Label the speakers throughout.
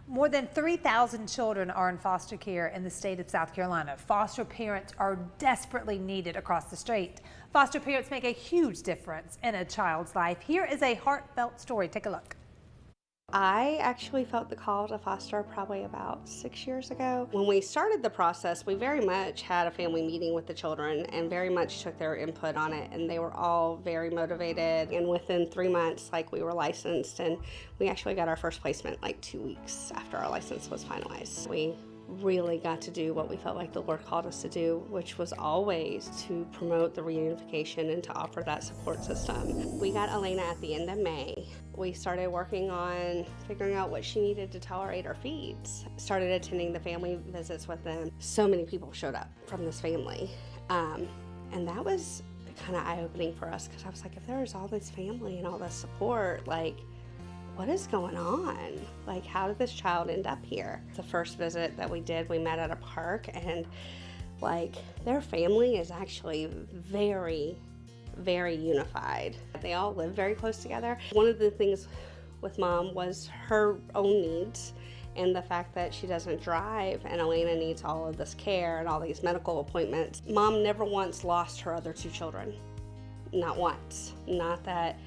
Speaker 1: More than 3,000 children are in foster care in the state of South Carolina. Foster parents are desperately needed across the state. Foster parents make a huge difference in a child's life. Here is a heartfelt story. Take a look.
Speaker 2: I actually felt the call to foster probably about 6 years ago. When we started the process, we very much had a family meeting with the children and very much took their input on it, and they were all very motivated. And within 3 months, we were licensed, and we actually got our first placement 2 weeks after our license was finalized. We really got to do what we felt like the Lord called us to do, which was always to promote the reunification and to offer that support system. We got Elena at the end of May. We started working on figuring out what she needed to tolerate our feeds. Started attending the family visits with them. So many people showed up from this family. And that was kind of eye-opening for us, because I was like, if there's all this family and all this support, what is going on? How did this child end up here? The first visit that we did, we met at a park, and their family is actually very, very unified. They all live very close together. One of the things with Mom was her own needs and the fact that she doesn't drive, and Elena needs all of this care and all these medical appointments. Mom never once lost her other two children. Not once. Not that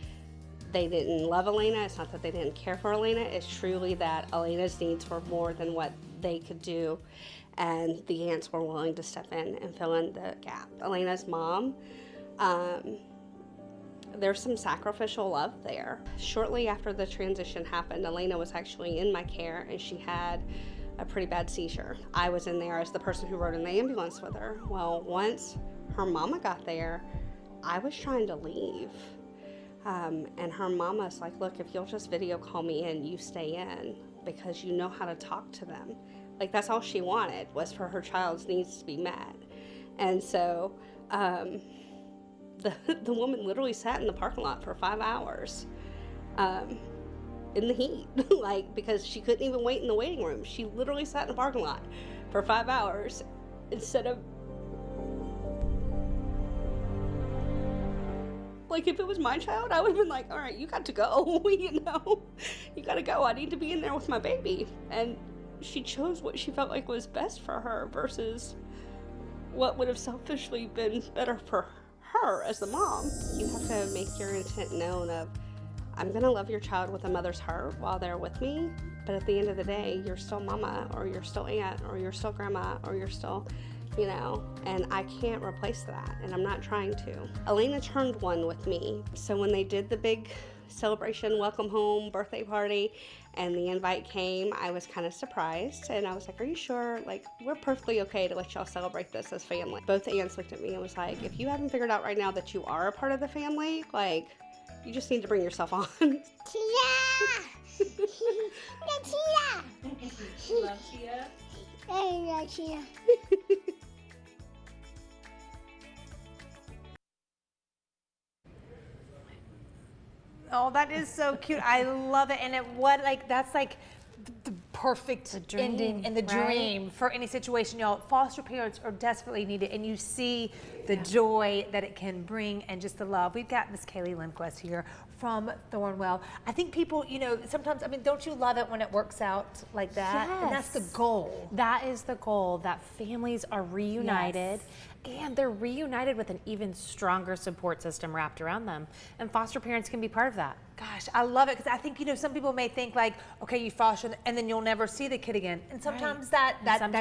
Speaker 2: they didn't love Elena, it's not that they didn't care for Elena, it's truly that Elena's needs were more than what they could do, and the aunts were willing to step in and fill in the gap. Elena's mom, there's some sacrificial love there. Shortly after the transition happened, Elena was actually in my care, and she had a pretty bad seizure. I was in there as the person who rode in the ambulance with her. Well, once her mama got there, I was trying to leave. And her mama's like, look, if you'll just video call me in, you stay in, because you know how to talk to them. That's all she wanted, was for her child's needs to be met. And so the woman literally sat in the parking lot for 5 hours in the heat, because she couldn't even wait in the waiting room. She literally sat in the parking lot for 5 hours instead of, if it was my child, I would have been like, all right, you got to go, you got to go. I need to be in there with my baby. And she chose what she felt like was best for her versus what would have selfishly been better for her as the mom. You have to make your intent known of, I'm going to love your child with a mother's heart while they're with me, but at the end of the day, you're still mama, or you're still aunt, or you're still grandma, or you're still, and I can't replace that, and I'm not trying to. Elena turned 1 with me, so when they did the big celebration, welcome home, birthday party, and the invite came, I was kind of surprised, and I was like, are you sure? We're perfectly okay to let y'all celebrate this as family. Both aunts looked at me and was like, if you haven't figured out right now that you are a part of the family, you just need to bring yourself on.
Speaker 3: Tia! Tia!
Speaker 1: You love Tia?
Speaker 3: I love Tia.
Speaker 1: Oh, that is so cute. I love it. And that's the perfect ending and the dream for any situation, y'all. Foster parents are desperately needed, and you see the joy that it can bring and just the love. We've got Miss Kaylee Lindquist here from Thornwell. I think people, sometimes, don't you love it when it works out like that?
Speaker 4: Yes.
Speaker 1: And that's the goal.
Speaker 4: That is the goal, that families are reunited. Yes. And they're reunited with an even stronger support system wrapped around them. And foster parents can be part of that.
Speaker 1: Gosh, I love it, because I think, some people may think okay, you foster and then you'll never see the kid again. And sometimes that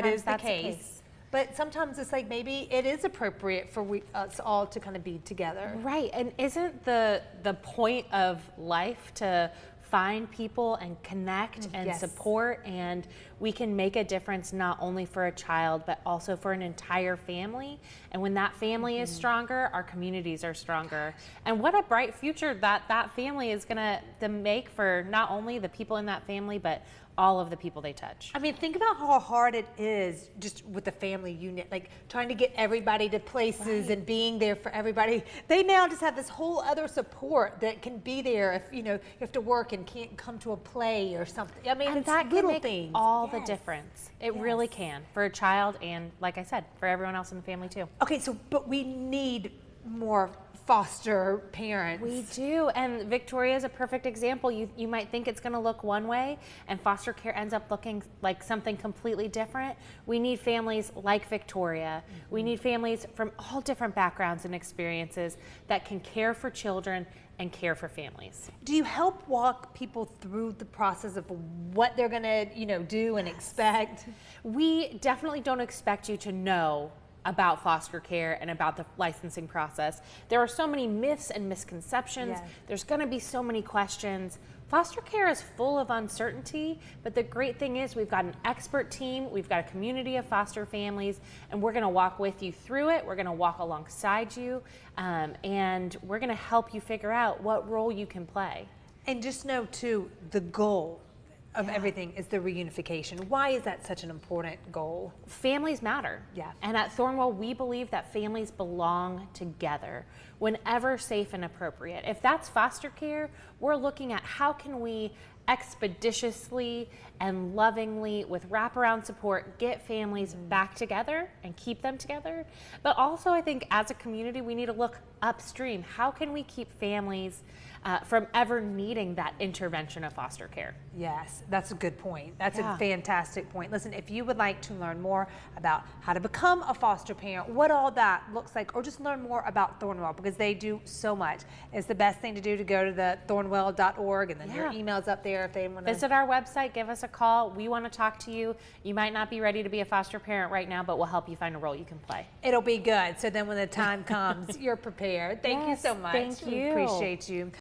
Speaker 1: is the case. But sometimes it's maybe it is appropriate for us all to kind of be together.
Speaker 4: Right, and isn't the point of life to find people and connect and support, and we can make a difference not only for a child but also for an entire family. And when that family is stronger, our communities are stronger. And what a bright future that family is gonna make for not only the people in that family but all of the people they touch.
Speaker 1: Think about how hard it is just with the family unit, trying to get everybody to places and being there for everybody. They now just have this whole other support that can be there if you have to work and can't come to a play or something.
Speaker 4: And
Speaker 1: it's
Speaker 4: that
Speaker 1: little
Speaker 4: can make
Speaker 1: things.
Speaker 4: all the difference. It really can, for a child and, like I said, for everyone else in the family too.
Speaker 1: Okay, but we need more foster parents.
Speaker 4: We do, and Victoria is a perfect example. You might think it's going to look one way, and foster care ends up looking like something completely different. We need families like Victoria. We need families from all different backgrounds and experiences that can care for children and care for families.
Speaker 1: Do you help walk people through the process of what they're gonna, do and expect?
Speaker 4: We definitely don't expect you to know about foster care and about the licensing process. There are so many myths and misconceptions.
Speaker 1: Yes.
Speaker 4: There's gonna be so many questions. Foster care is full of uncertainty, but the great thing is we've got an expert team, we've got a community of foster families, and we're gonna walk with you through it. We're gonna walk alongside you, and we're gonna help you figure out what role you can play.
Speaker 1: And just know too, the goal of everything is the reunification. Why is that such an important goal?
Speaker 4: Families matter.
Speaker 1: Yeah.
Speaker 4: And at Thornwell, we believe that families belong together whenever safe and appropriate. If that's foster care, we're looking at how can we expeditiously and lovingly, with wraparound support, get families back together and keep them together. But also, I think as a community, we need to look upstream. How can we keep families from ever needing that intervention of foster care?
Speaker 1: Yes, that's a good point. That's a fantastic point. Listen, if you would like to learn more about how to become a foster parent, what all that looks like, or just learn more about Thornwell, because they do so much, it's the best thing to do to go to the thornwell.org, and then your email's up there if they want to
Speaker 4: visit our website, give us a call. We want to talk to you. You might not be ready to be a foster parent right now, but we'll help you find a role you can play.
Speaker 1: It'll be good. So then when the time comes, you're prepared. Thank you so much.
Speaker 4: Thank you.
Speaker 1: We appreciate you.